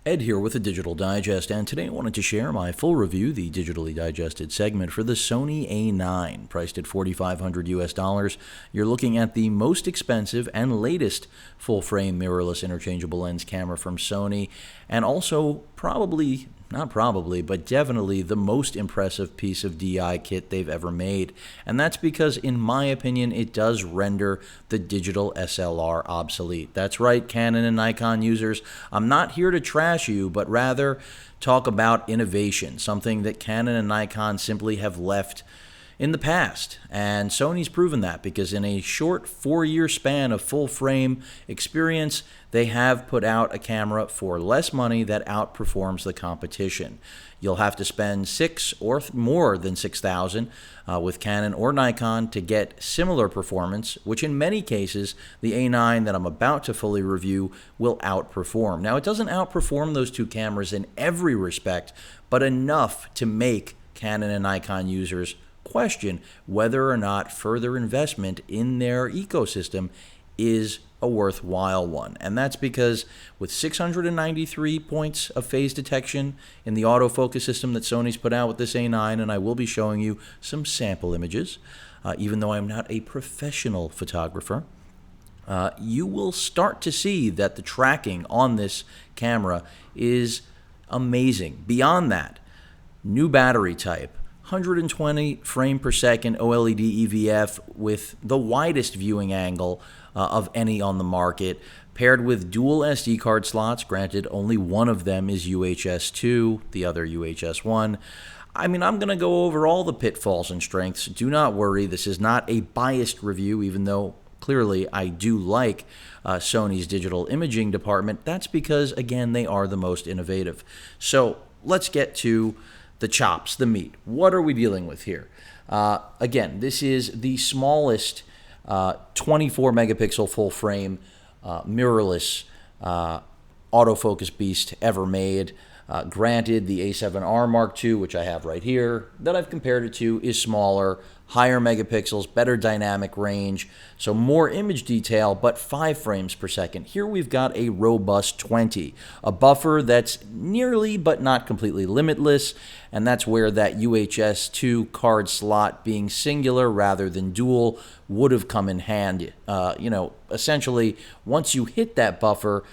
Ed here with the Digital Digest, and today I wanted to share my full review, the digitally digested segment for the Sony A9, priced at $4,500 US. You're looking at the most expensive and latest full-frame mirrorless interchangeable lens camera from Sony, and also definitely the most impressive piece of DI kit they've ever made. And that's because, in my opinion, it does render the digital SLR obsolete. That's right, Canon and Nikon users. I'm not here to trash you, but rather talk about innovation, something that Canon and Nikon simply have left in the past. And Sony's proven that, because in a short 4-year span of full frame experience, they have put out a camera for less money that outperforms the competition. You'll have to spend $6,000 or more than $6,000 with Canon or Nikon to get similar performance, which in many cases the A9 that I'm about to fully review will outperform. Now, it doesn't outperform those two cameras in every respect, but enough to make Canon and Nikon users question whether or not further investment in their ecosystem is a worthwhile one. And that's because with 693 points of phase detection in the autofocus system that Sony's put out with this A9, and I will be showing you some sample images, even though I'm not a professional photographer, you will start to see that the tracking on this camera is amazing. Beyond that, new battery type, 120 frame per second OLED EVF with the widest viewing angle of any on the market, paired with dual SD card slots. Granted, only one of them is UHS 2, the other UHS 1. I mean, I'm going to go over all the pitfalls and strengths. Do not worry, this is not a biased review, even though clearly I do like Sony's digital imaging department. That's because, again, they are the most innovative. So let's get to the chops, the meat. What are we dealing with here? Again, this is the smallest 24 megapixel full frame mirrorless autofocus beast ever made. Granted, the A7R Mark II, which I have right here, that I've compared it to, is smaller, higher megapixels, better dynamic range, so more image detail, but 5 frames per second. Here we've got a robust 20, a buffer that's nearly but not completely limitless, and that's where that UHS 2 card slot being singular rather than dual would have come in handy. Essentially, once you hit that buffer,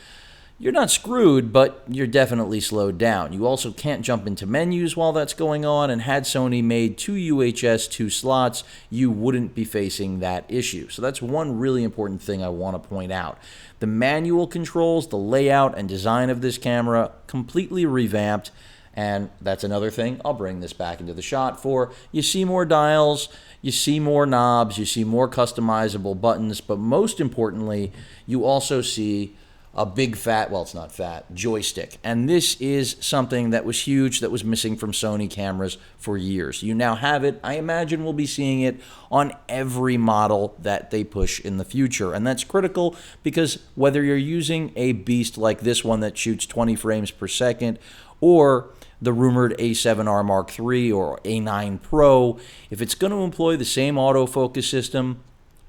you're not screwed, but you're definitely slowed down. You also can't jump into menus while that's going on, and had Sony made 2 UHS 2 slots, you wouldn't be facing that issue. So that's one really important thing I want to point out. The manual controls, the layout and design of this camera, completely revamped, and that's another thing I'll bring this back into the shot for. You see more dials, you see more knobs, you see more customizable buttons, but most importantly, you also see a big fat, well, it's not fat, joystick. And this is something that was huge, that was missing from Sony cameras for years. You now have it. I imagine we'll be seeing it on every model that they push in the future. And that's critical because whether you're using a beast like this one that shoots 20 frames per second, or the rumored A7R Mark III or A9 Pro, if it's going to employ the same autofocus system,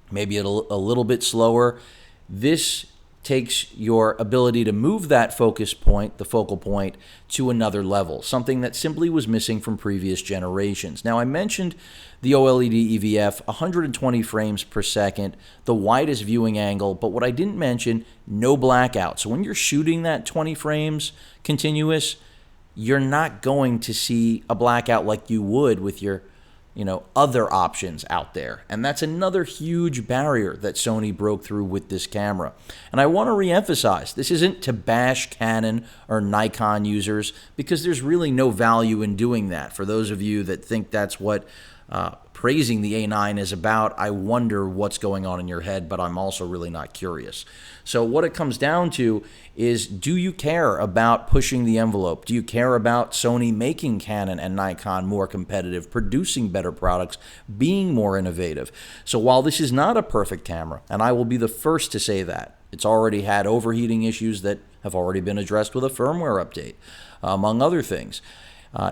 maybe a little bit slower, this takes your ability to move that focus point, the focal point, to another level, something that simply was missing from previous generations. Now, I mentioned the OLED EVF, 120 frames per second, the widest viewing angle, but what I didn't mention, no blackout. So when you're shooting that 20 frames continuous, you're not going to see a blackout like you would with your other options out there. And that's another huge barrier that Sony broke through with this camera. And I want to reemphasize, this isn't to bash Canon or Nikon users, because there's really no value in doing that. For those of you that think that's what praising the A9 is about, I wonder what's going on in your head, but I'm also really not curious. So what it comes down to is, do you care about pushing the envelope? Do you care about Sony making Canon and Nikon more competitive, producing better products, being more innovative? So while this is not a perfect camera, and I will be the first to say that, it's already had overheating issues that have already been addressed with a firmware update, among other things.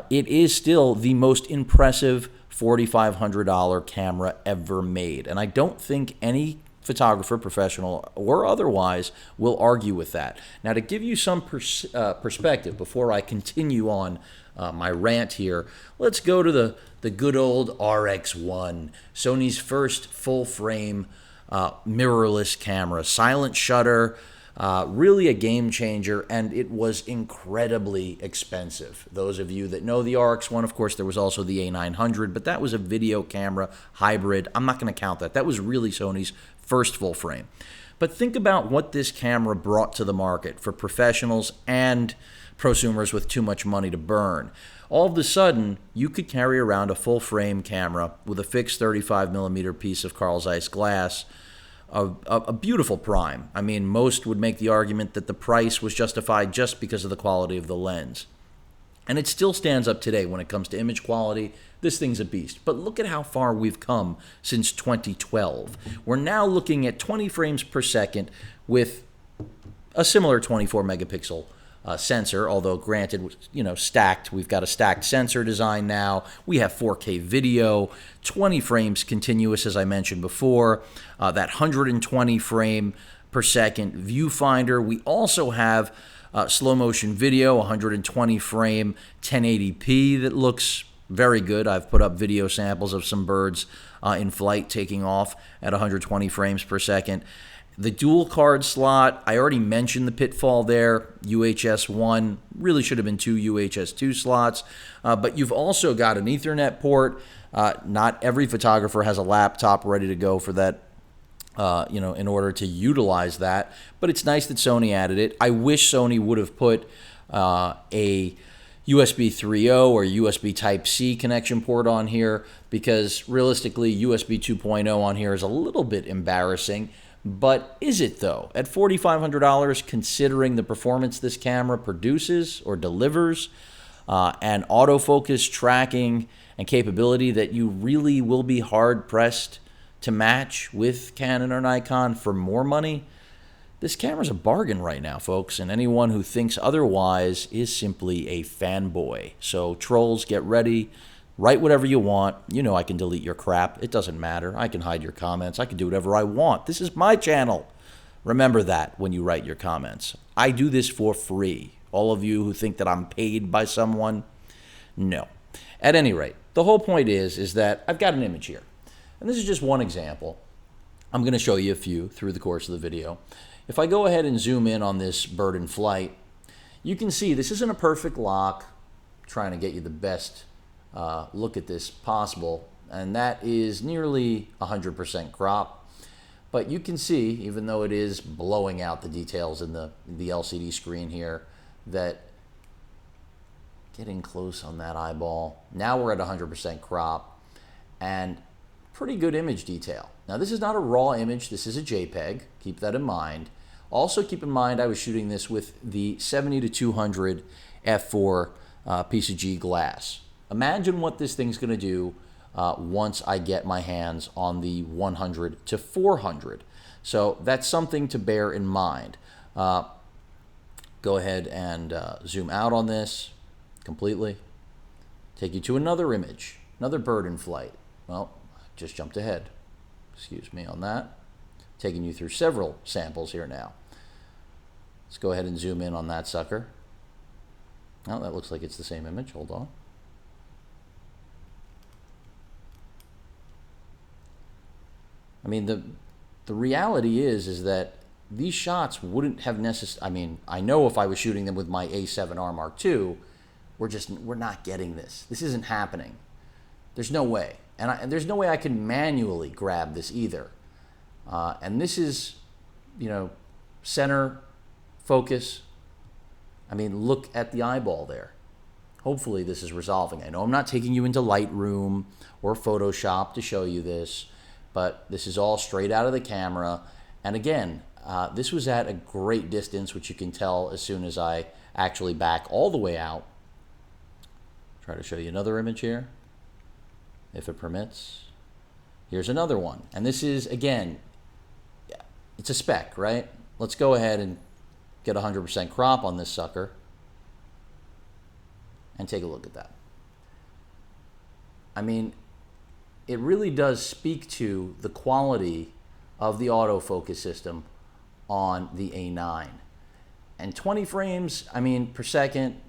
It is still the most impressive $4,500 camera ever made. And I don't think any photographer, professional or otherwise, will argue with that. Now, to give you some perspective before I continue on my rant here, let's go to the good old RX1, Sony's first full-frame mirrorless camera, silent shutter, really a game changer, and it was incredibly expensive. Those of you that know the RX1, of course, there was also the A900, but that was a video camera hybrid. I'm not going to count that. That was really Sony's first full frame. But think about what this camera brought to the market for professionals and prosumers with too much money to burn. All of a sudden, you could carry around a full frame camera with a fixed 35mm piece of Carl Zeiss glass, a beautiful prime. I mean, most would make the argument that the price was justified just because of the quality of the lens. And it still stands up today when it comes to image quality. This thing's a beast. But look at how far we've come since 2012. We're now looking at 20 frames per second with a similar 24 megapixel sensor, although granted, stacked. We've got a stacked sensor design now. We have 4K video, 20 frames continuous, as I mentioned before, that 120 frame per second viewfinder. We also have slow motion video, 120 frame 1080p that looks very good. I've put up video samples of some birds in flight taking off at 120 frames per second. The dual card slot, I already mentioned the pitfall there. UHS 1 really should have been 2 UHS 2 slots, but you've also got an Ethernet port. Not every photographer has a laptop ready to go for that, in order to utilize that, but it's nice that Sony added it. I wish Sony would have put a USB 3.0 or USB Type-C connection port on here, because realistically, USB 2.0 on here is a little bit embarrassing. But is it, though? At $4,500, considering the performance this camera produces or delivers, and autofocus tracking and capability that you really will be hard-pressed to match with Canon or Nikon for more money, this camera's a bargain right now, folks, and anyone who thinks otherwise is simply a fanboy. So, trolls, get ready. Write whatever you want. You know I can delete your crap. It doesn't matter. I can hide your comments. I can do whatever I want. This is my channel. Remember that when you write your comments. I do this for free. All of you who think that I'm paid by someone, no. At any rate, the whole point is that I've got an image here. And this is just one example. I'm going to show you a few through the course of the video. If I go ahead and zoom in on this bird in flight, you can see this isn't a perfect lock. I'm trying to get you the best look at this possible, and that is nearly 100% crop. But you can see, even though it is blowing out the details in the LCD screen here, that getting close on that eyeball. Now we're at 100% crop and pretty good image detail. Now this is not a raw image, this is a JPEG, keep that in mind. Also keep in mind I was shooting this with the 70-200 f4 PCG glass. Imagine what this thing's going to do once I get my hands on the 100-400. So that's something to bear in mind. Go ahead and zoom out on this completely. Take you to another image, another bird in flight. Well, I just jumped ahead. Excuse me on that. Taking you through several samples here now. Let's go ahead and zoom in on that sucker. Oh, that looks like it's the same image. Hold on. I mean, the reality is that these shots wouldn't have necessarily, I mean, I know if I was shooting them with my A7R Mark II, we're not getting this. This isn't happening. There's no way. And there's no way I can manually grab this either. And this is, center focus. I mean, look at the eyeball there. Hopefully this is resolving. I know I'm not taking you into Lightroom or Photoshop to show you this, but this is all straight out of the camera. And again, this was at a great distance, which you can tell as soon as I actually back all the way out. Try to show you another image here, if it permits. Here's another one. And this is, again, it's a spec, right? Let's go ahead and get 100% crop on this sucker and take a look at that. I mean, it really does speak to the quality of the autofocus system on the A9. And 20 frames, per second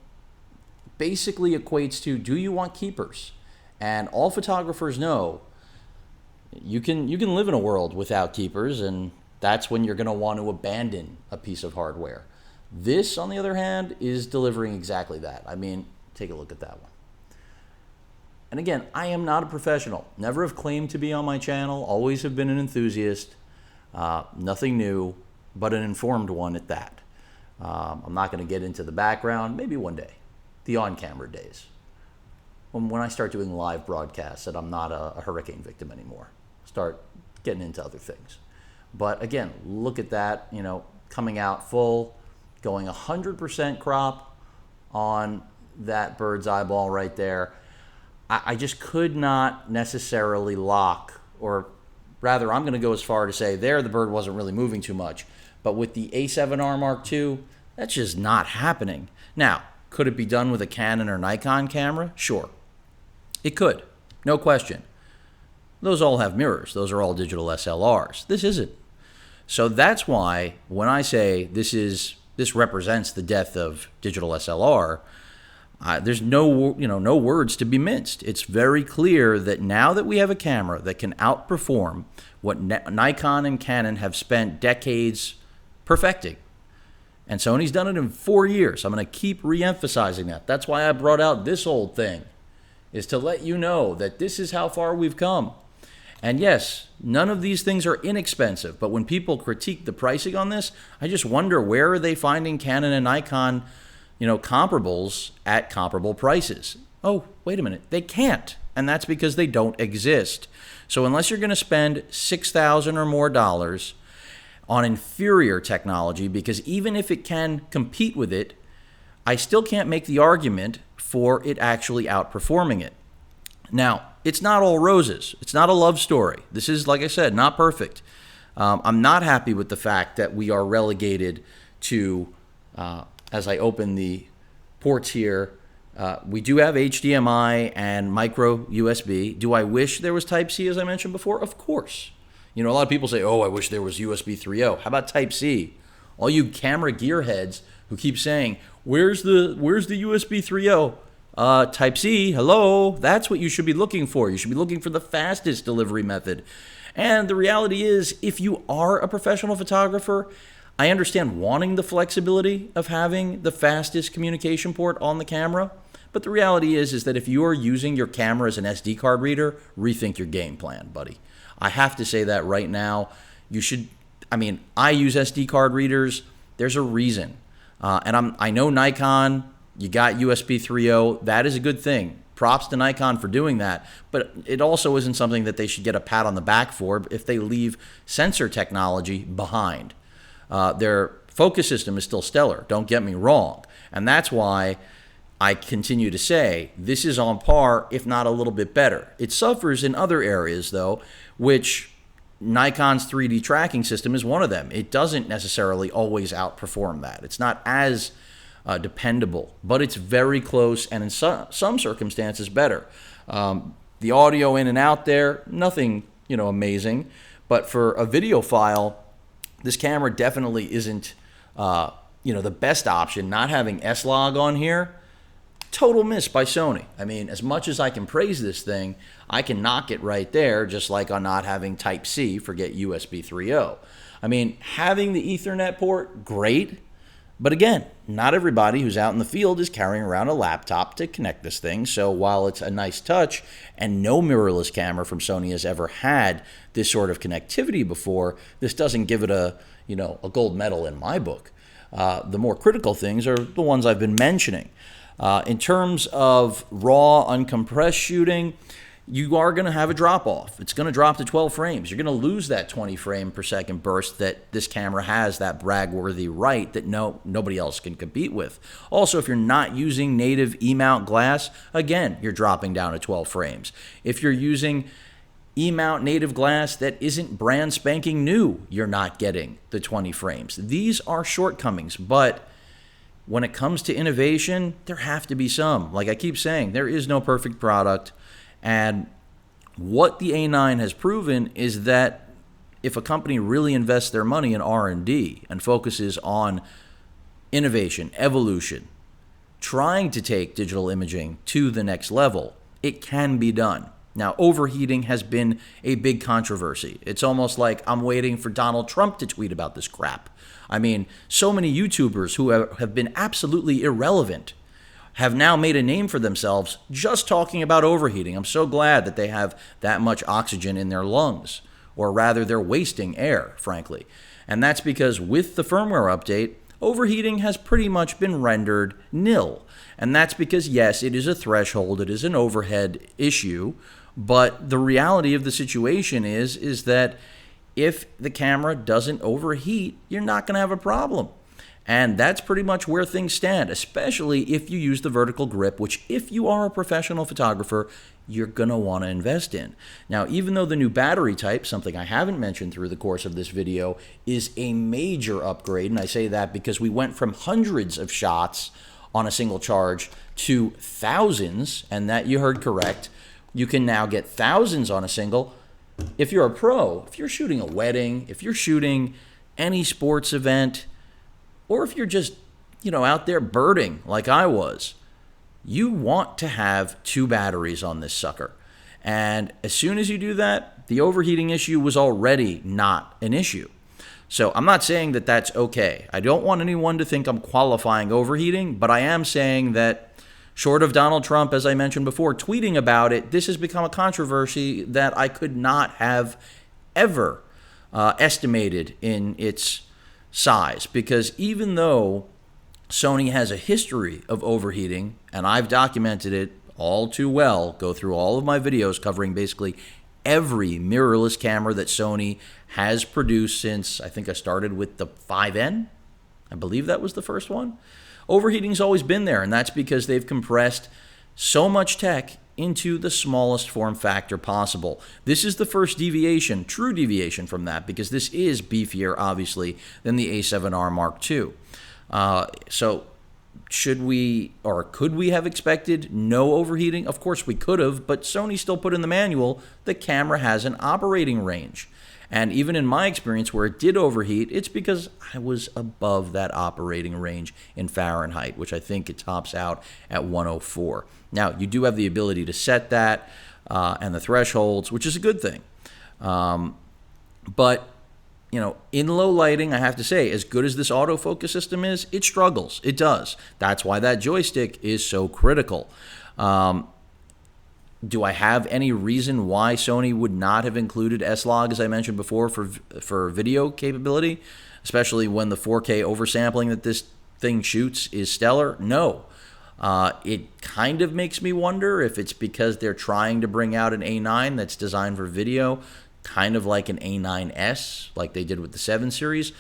basically equates to, do you want keepers? And all photographers know you can live in a world without keepers, and that's when you're going to want to abandon a piece of hardware. This, on the other hand, is delivering exactly that. Take a look at that one. And again, I am not a professional. Never have claimed to be on my channel. Always have been an enthusiast. Nothing new, but an informed one at that. I'm not going to get into the background. Maybe one day. The on-camera days. When I start doing live broadcasts that I'm not a hurricane victim anymore. Start getting into other things. But again, look at that, coming out full, going 100% crop on that bird's eyeball right there. I just could not necessarily lock, or rather, I'm going to go as far to say there the bird wasn't really moving too much. But with the A7R Mark II, that's just not happening. Now, could it be done with a Canon or Nikon camera? Sure. It could, no question. Those all have mirrors. Those are all digital SLRs. This isn't. So that's why when I say this represents the death of digital SLR, there's no words to be minced. It's very clear that now that we have a camera that can outperform what Nikon and Canon have spent decades perfecting, and Sony's done it in 4 years. I'm going to keep re-emphasizing that. That's why I brought out this old thing, is to let you know that this is how far we've come. And yes, none of these things are inexpensive, but when people critique the pricing on this, I just wonder, where are they finding Canon and Nikon, comparables at comparable prices? Oh, wait a minute, they can't, and that's because they don't exist. So unless you're going to spend $6,000 or more on inferior technology, because even if it can compete with it, I still can't make the argument for it actually outperforming it. Now, it's not all roses. It's not a love story. This is, like I said, not perfect. I'm not happy with the fact that we are relegated to, as I open the ports here, we do have HDMI and micro USB. Do I wish there was Type-C, as I mentioned before? Of course. A lot of people say, oh, I wish there was USB 3.0. How about Type-C? All you camera gearheads who keep saying, where's the USB 3.0? Type-C, hello, that's what you should be looking for. You should be looking for the fastest delivery method. And the reality is, if you are a professional photographer, I understand wanting the flexibility of having the fastest communication port on the camera. But the reality is that if you are using your camera as an SD card reader, rethink your game plan, buddy. I have to say that right now. You should, I use SD card readers. There's a reason. And I know Nikon, you got USB 3.0. That is a good thing. Props to Nikon for doing that. But it also isn't something that they should get a pat on the back for if they leave sensor technology behind. Their focus system is still stellar. Don't get me wrong. And that's why I continue to say this is on par, if not a little bit better. It suffers in other areas, though, which Nikon's 3D tracking system is one of them. It doesn't necessarily always outperform that. It's not as dependable, but it's very close, and in some circumstances better. The audio in and out there, nothing amazing, but for a video file, this camera definitely isn't the best option. Not having S-Log on here, total miss by Sony. As much as I can praise this thing, I can knock it right there, just like on not having Type-C, forget USB 3.0. Having the Ethernet port, great. But again, not everybody who's out in the field is carrying around a laptop to connect this thing. So while it's a nice touch, and no mirrorless camera from Sony has ever had this sort of connectivity before, this doesn't give it a gold medal in my book. The more critical things are the ones I've been mentioning. In terms of raw, uncompressed shooting, you are going to have a drop-off. It's going to drop to 12 frames. You're going to lose that 20 frame per second burst that this camera has, that brag-worthy right that nobody else can compete with. Also, if you're not using native E-mount glass, again, you're dropping down to 12 frames. If you're using E-mount native glass that isn't brand spanking new, you're not getting the 20 frames. These are shortcomings, but when it comes to innovation, there have to be some. Like I keep saying, there is no perfect product. And what the A9 has proven is that if a company really invests their money in R&D and focuses on innovation, evolution, trying to take digital imaging to the next level, it can be done. Now, overheating has been a big controversy. It's almost like I'm waiting for Donald Trump to tweet about this crap. I mean, so many YouTubers who have been absolutely irrelevant have now made a name for themselves just talking about overheating. I'm so glad that they have that much oxygen in their lungs, or rather they're wasting air, frankly. And that's because with the firmware update, overheating has pretty much been rendered nil. And that's because, yes, it is a threshold, it is an overhead issue, but the reality of the situation is that if the camera doesn't overheat, you're not going to have a problem. And that's pretty much where things stand, especially if you use the vertical grip, which if you are a professional photographer, you're going to want to invest in. Now, even though the new battery type, something I haven't mentioned through the course of this video, is a major upgrade, and I say that because we went from hundreds of shots on a single charge to thousands, and that you heard correct. You can now get thousands on a single. If you're a pro, if you're shooting a wedding, if you're shooting any sports event, or if you're just, out there birding like I was, you want to have 2 batteries on this sucker. And as soon as you do that, the overheating issue was already not an issue. So I'm not saying that that's okay. I don't want anyone to think I'm qualifying overheating, but I am saying that short of Donald Trump, as I mentioned before, tweeting about it, this has become a controversy that I could not have ever estimated in its size. Because even though Sony has a history of overheating, and I've documented it all too well, go through all of my videos covering basically every mirrorless camera that Sony has produced since, I think I started with the 5N. I believe that was the first one. Overheating's always been there, and that's because they've compressed so much tech into the smallest form factor possible. This is the first deviation, true deviation from that, because this is beefier, obviously, than the A7R Mark II. So should we, or could we have expected no overheating? Of course we could have, but Sony still put in the manual the camera has an operating range. And even in my experience where it did overheat, it's because I was above that operating range in Fahrenheit, which I think it tops out at 104. Now, you do have the ability to set that and the thresholds, which is a good thing. But, in low lighting, I have to say, as good as this autofocus system is, it struggles. It does. That's why that joystick is so critical. Do I have any reason why Sony would not have included S-Log, as I mentioned before, for video capability, especially when the 4K oversampling that this thing shoots is stellar? No. It kind of makes me wonder if it's because they're trying to bring out an A9 that's designed for video, kind of like an A9S, like they did with the 7 series.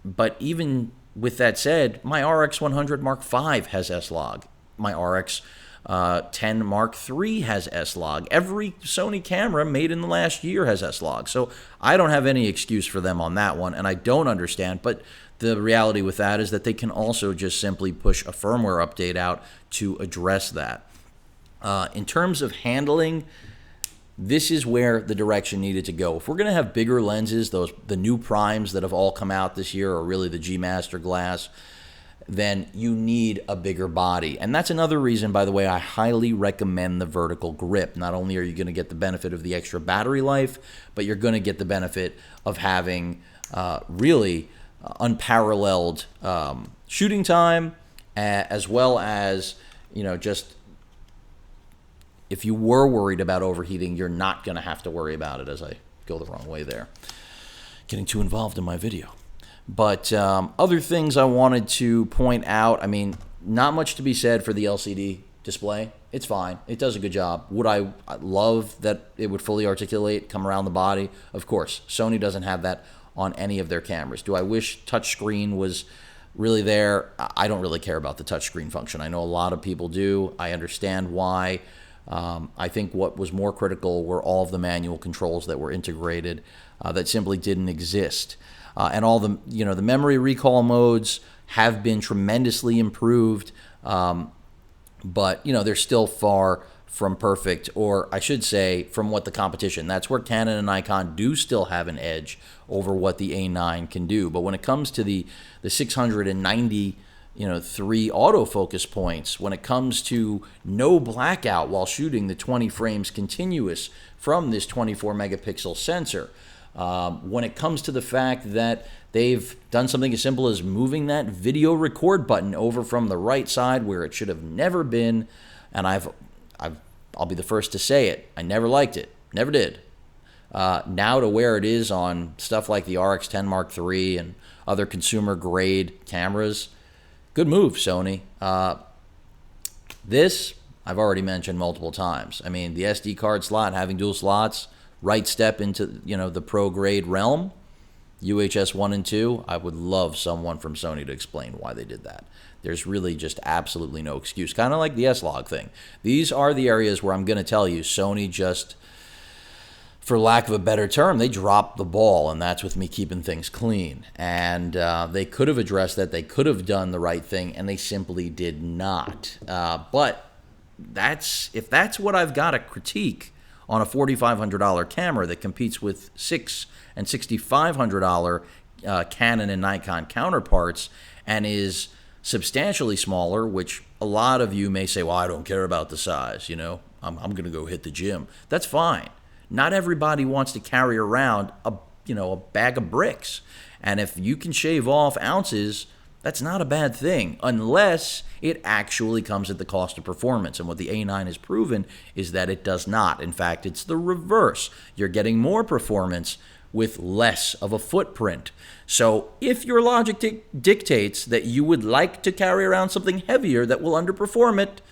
But even with that said, my RX 100 Mark V has S-Log. My RX 10 Mark III has S-Log. Every Sony camera made in the last year has S-Log. So I don't have any excuse for them on that one, and I don't understand. But the reality with that is that they can also just simply push a firmware update out to address that. In terms of handling, this is where the direction needed to go. If we're going to have bigger lenses, the new primes that have all come out this year, or really the G Master glass, then you need a bigger body. And that's another reason, by the way, I highly recommend the vertical grip. Not only are you going to get the benefit of the extra battery life, but you're going to get the benefit of having really unparalleled shooting time, as well as, just if you were worried about overheating, you're not going to have to worry about it, as I go the wrong way there. Getting too involved in my video. But other things I wanted to point out, not much to be said for the LCD display. It's fine. It does a good job. Would I love that it would fully articulate, come around the body? Of course. Sony doesn't have that on any of their cameras. Do I wish touchscreen was really there? I don't really care about the touchscreen function. I know a lot of people do. I understand why. I think what was more critical were all of the manual controls that were integrated that simply didn't exist. And all the the memory recall modes have been tremendously improved, but they're still far from perfect, or I should say from what the competition. That's where Canon and Nikon do still have an edge over what the A9 can do. But when it comes to the 690 3 autofocus points, when it comes to no blackout while shooting the 20 frames continuous from this 24 megapixel sensor, when it comes to the fact that they've done something as simple as moving that video record button over from the right side where it should have never been, and I'll be the first to say it, I never liked it, never did. Now to where it is on stuff like the RX10 Mark III and other consumer grade cameras, good move, Sony. This I've already mentioned multiple times. I mean, the SD card slot, having dual slots, right step into the pro grade realm. UHS 1 and 2, I would love someone from Sony to explain why they did that. There's really just absolutely no excuse. Kind of like the S-Log thing. These are the areas where I'm going to tell you Sony just, for lack of a better term, they dropped the ball, and that's with me keeping things clean. And they could have addressed that. They could have done the right thing, and they simply did not. But if that's what I've got to critique on a $4,500 camera that competes with $600 and $6,500 Canon and Nikon counterparts and is substantially smaller, which a lot of you may say, well, I don't care about the size, I'm going to go hit the gym. That's fine. Not everybody wants to carry around a bag of bricks. And if you can shave off ounces, that's not a bad thing, unless it actually comes at the cost of performance. And what the A9 has proven is that it does not. In fact, it's the reverse. You're getting more performance with less of a footprint. So if your logic dictates that you would like to carry around something heavier that will underperform it,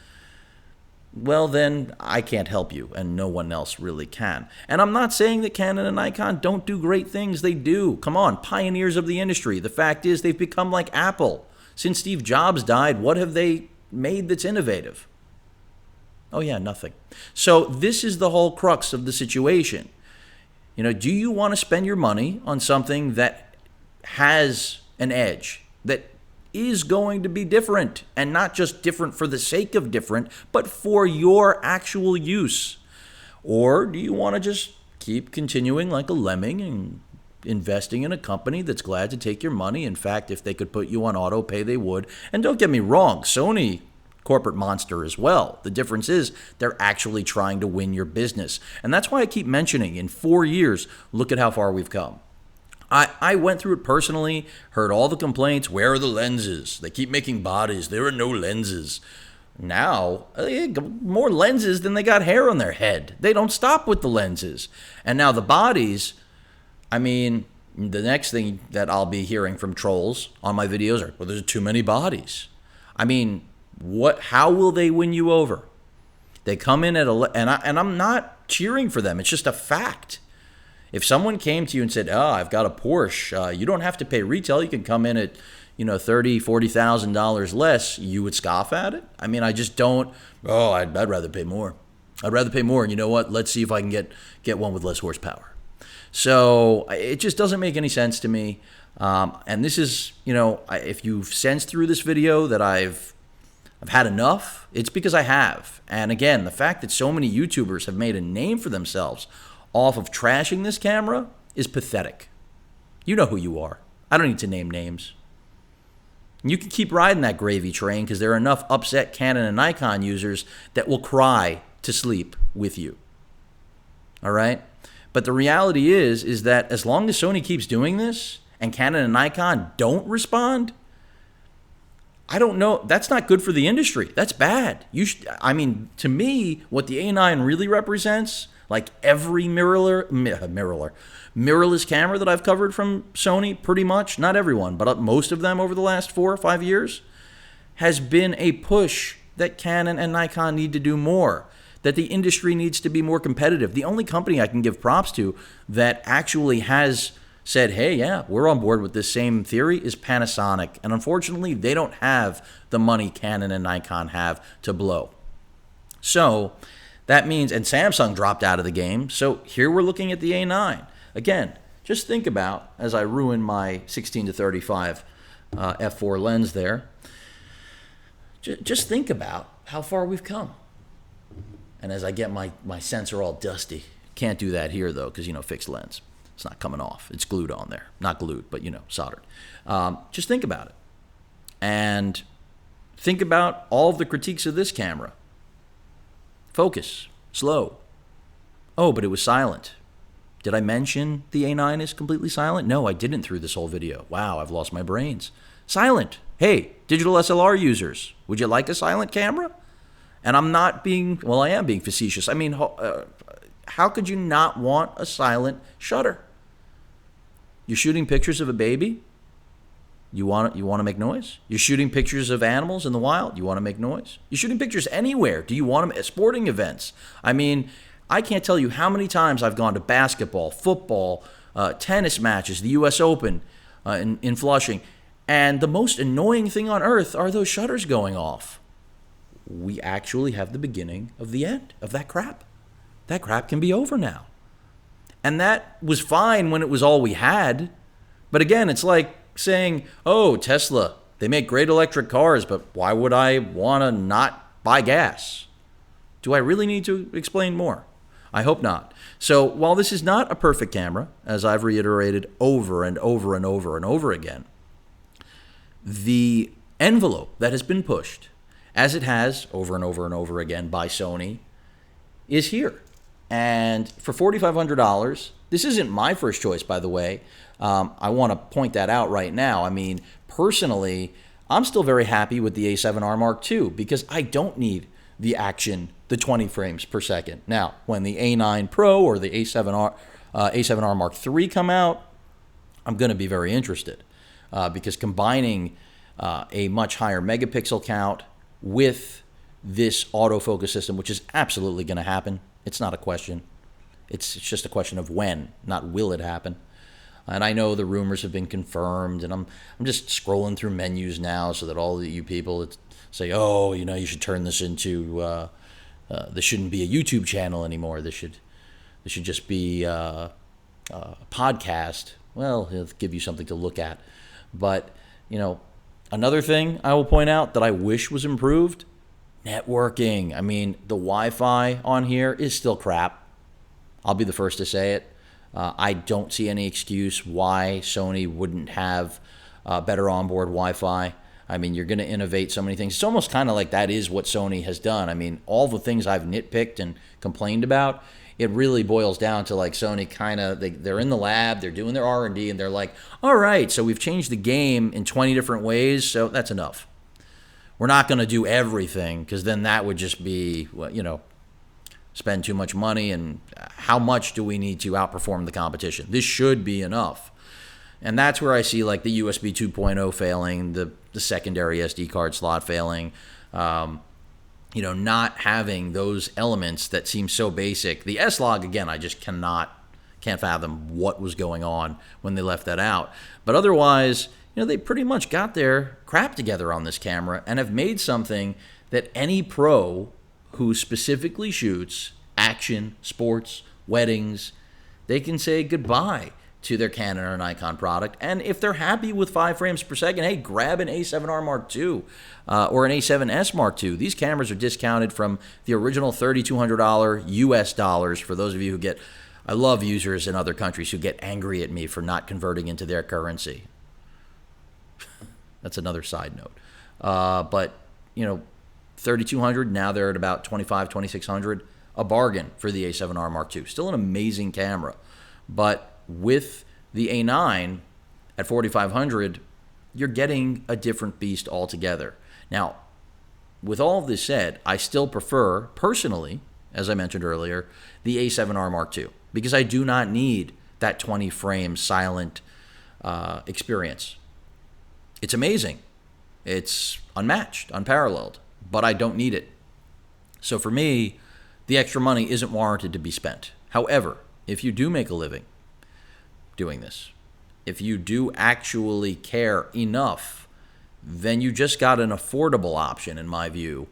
well, then I can't help you, and no one else really can. And I'm not saying that Canon and Nikon don't do great things. They do. Come on, pioneers of the industry. The fact is they've become like Apple. Since Steve Jobs died, what have they made that's innovative? Oh yeah, nothing. So this is the whole crux of the situation. Do you want to spend your money on something that has an edge, that is going to be different, and not just different for the sake of different, but for your actual use? Or do you want to just keep continuing like a lemming and investing in a company that's glad to take your money? In fact, if they could put you on auto pay, they would. And don't get me wrong, Sony, corporate monster as well. The difference is they're actually trying to win your business. And that's why I keep mentioning, in 4 years, look at how far we've come. I went through it personally, heard all the complaints. Where are the lenses? They keep making bodies. There are no lenses. Now, they got more lenses than they got hair on their head. They don't stop with the lenses. And now the bodies, I mean, the next thing that I'll be hearing from trolls on my videos are, well, there's too many bodies. I mean, how will they win you over? They come in at and I'm not cheering for them. It's just a fact. If someone came to you and said, "Oh, I've got a Porsche," you don't have to pay retail. You can come in at, $30,000, $40,000 less. You would scoff at it. I mean, I just don't. Oh, I'd rather pay more. I'd rather pay more. And you know what? Let's see if I can get one with less horsepower. So it just doesn't make any sense to me. And this is, if you've sensed through this video that I've had enough, it's because I have. And again, the fact that so many YouTubers have made a name for themselves off of trashing this camera is pathetic. You know who you are. I don't need to name names. You can keep riding that gravy train because there are enough upset Canon and Nikon users that will cry to sleep with you. All right? But the reality is that as long as Sony keeps doing this and Canon and Nikon don't respond, I don't know. That's not good for the industry. That's bad. To me, what the A9 really represents, like every mirrorless camera that I've covered from Sony, pretty much, not everyone, but most of them over the last 4 or 5 years, has been a push that Canon and Nikon need to do more, that the industry needs to be more competitive. The only company I can give props to that actually has said, hey, yeah, we're on board with this same theory is Panasonic. And unfortunately, they don't have the money Canon and Nikon have to blow. So that means, and Samsung dropped out of the game. So here we're looking at the A9. Again, just think about, as I ruin my 16-35 f4 lens there, just think about how far we've come. And as I get my sensor all dusty, can't do that here though, because, fixed lens. It's not coming off. It's glued on there. Not glued, but, soldered. Just think about it. And think about all of the critiques of this camera. Focus. Slow. Oh, but it was silent. Did I mention the A9 is completely silent? No, I didn't through this whole video. Wow, I've lost my brains. Silent. Hey, digital SLR users, would you like a silent camera? And I'm not being, well, I am being facetious. I mean, how could you not want a silent shutter? You're shooting pictures of a baby? You want to make noise? You're shooting pictures of animals in the wild? You want to make noise? You're shooting pictures anywhere. Do you want them at sporting events? I mean, I can't tell you how many times I've gone to basketball, football, tennis matches, the U.S. Open in Flushing, and the most annoying thing on earth are those shutters going off. We actually have the beginning of the end of that crap. That crap can be over now. And that was fine when it was all we had. But again, it's like saying, oh, Tesla, they make great electric cars, but why would I want to not buy gas? Do I really need to explain more? I hope not. So while this is not a perfect camera, as I've reiterated over and over and over and over again, the envelope that has been pushed, as it has over and over and over again by Sony, is here. And for $4,500, this isn't my first choice, by the way. I want to point that out right now. I mean, personally, I'm still very happy with the A7R Mark II because I don't need the action, the 20 frames per second. Now, when the A9 Pro or the A7R Mark III come out, I'm going to be very interested because combining a much higher megapixel count with this autofocus system, which is absolutely going to happen. It's not a question. It's just a question of when, not will it happen. And I know the rumors have been confirmed, and I'm just scrolling through menus now so that all of you people that say, oh, you should turn this into, this shouldn't be a YouTube channel anymore. This should just be a podcast. Well, it'll give you something to look at. But, another thing I will point out that I wish was improved, networking. I mean, the Wi-Fi on here is still crap. I'll be the first to say it. I don't see any excuse why Sony wouldn't have better onboard Wi-Fi. I mean, you're going to innovate so many things. It's almost kind of like that is what Sony has done. I mean, all the things I've nitpicked and complained about, it really boils down to like Sony kind of, they're in the lab, they're doing their R&D, and they're like, all right, so we've changed the game in 20 different ways, so that's enough. We're not going to do everything because then that would just be, spend too much money, and how much do we need to outperform the competition? This should be enough. And that's where I see like the USB 2.0 failing, the secondary SD card slot failing, not having those elements that seem so basic. The S-Log, again, I just can't fathom what was going on when they left that out. But otherwise, they pretty much got their crap together on this camera and have made something that any pro who specifically shoots action, sports, weddings, they can say goodbye to their Canon or Nikon product. And if they're happy with 5 frames per second, hey, grab an A7R Mark II or an A7S Mark II. These cameras are discounted from the original $3,200 US dollars for those of you who get, I love users in other countries who get angry at me for not converting into their currency. That's another side note. But, $3,200, now they're at about $2,500, $2,600, a bargain for the A7R Mark II. Still an amazing camera. But with the A9 at $4,500, you're getting a different beast altogether. Now, with all of this said, I still prefer, personally, as I mentioned earlier, the A7R Mark II, because I do not need that 20-frame silent experience. It's amazing. It's unmatched, unparalleled, but I don't need it. So for me, the extra money isn't warranted to be spent. However, if you do make a living doing this, if you do actually care enough, then you just got an affordable option, in my view,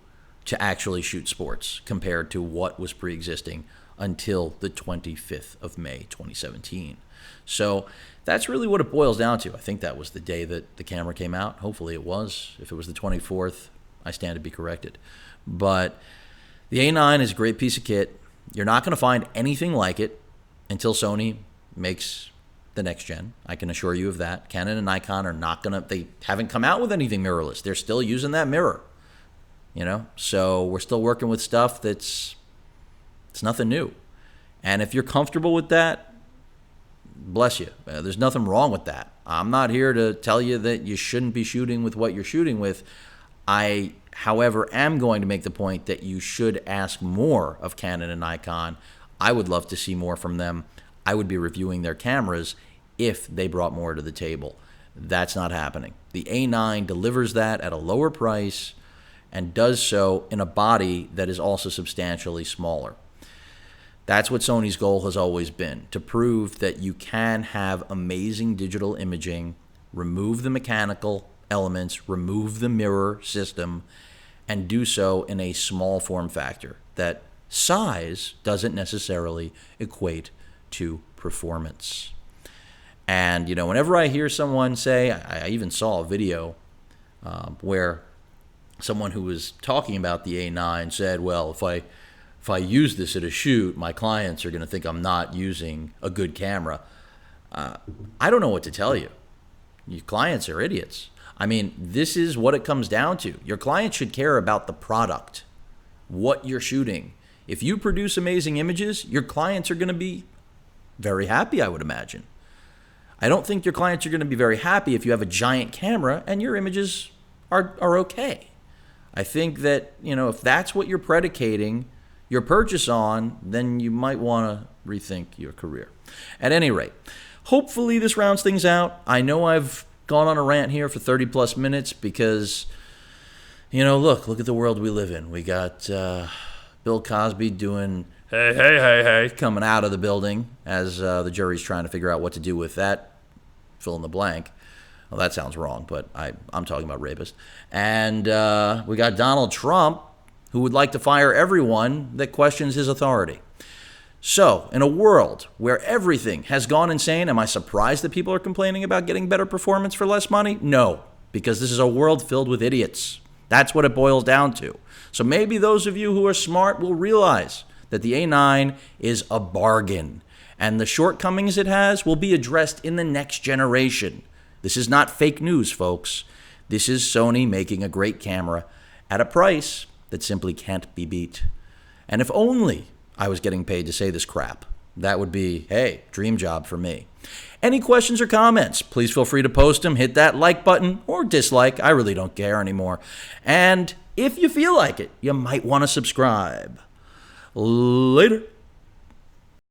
to actually shoot sports compared to what was pre-existing until the 25th of May, 2017. So that's really what it boils down to. I think that was the day that the camera came out. Hopefully it was. If it was the 24th, I stand to be corrected. But The A9 is a great piece of kit. You're not going to find anything like it until Sony makes the next gen. I can assure you of that. Canon and Nikon are not going to, they haven't come out with anything mirrorless. They're still using that mirror, you know? So we're still working with stuff it's nothing new. And if you're comfortable with that, bless you. There's nothing wrong with that. I'm not here to tell you that you shouldn't be shooting with what you're shooting with. I, however, am going to make the point that you should ask more of Canon and Nikon. I would love to see more from them. I would be reviewing their cameras if they brought more to the table. That's not happening. The A9 delivers that at a lower price and does so in a body that is also substantially smaller. That's what Sony's goal has always been, to prove that you can have amazing digital imaging, remove the mechanical elements, remove the mirror system, and do so in a small form factor. That size doesn't necessarily equate to performance. And, you know, whenever I hear someone say, I even saw a video where someone who was talking about the A9 said, well, if I use this at a shoot, my clients are going to think I'm not using a good camera. I don't know what to tell you. Your clients are idiots. I mean, this is what it comes down to. Your client should care about the product, what you're shooting. If you produce amazing images, your clients are going to be very happy, I would imagine. I don't think your clients are going to be very happy if you have a giant camera and your images are okay. I think that, you know, if that's what you're predicating your purchase on, then you might want to rethink your career. At any rate, hopefully this rounds things out. I know I've gone on a rant here for 30 plus minutes because, you know, look at the world we live in. We got Bill Cosby doing hey coming out of the building as the jury's trying to figure out what to do with that fill in the blank. Well, that sounds wrong, but I'm talking about rapist. And we got Donald Trump, who would like to fire everyone that questions his authority. So, in a world where everything has gone insane, am I surprised that people are complaining about getting better performance for less money? No, because this is a world filled with idiots. That's what it boils down to. So maybe those of you who are smart will realize that the A9 is a bargain, and the shortcomings it has will be addressed in the next generation. This is not fake news, folks. This is Sony making a great camera at a price that simply can't be beat. And if only I was getting paid to say this crap, that would be, hey, dream job for me. Any questions or comments, please feel free to post them. Hit that like button or dislike. I really don't care anymore. And if you feel like it, you might want to subscribe. Later.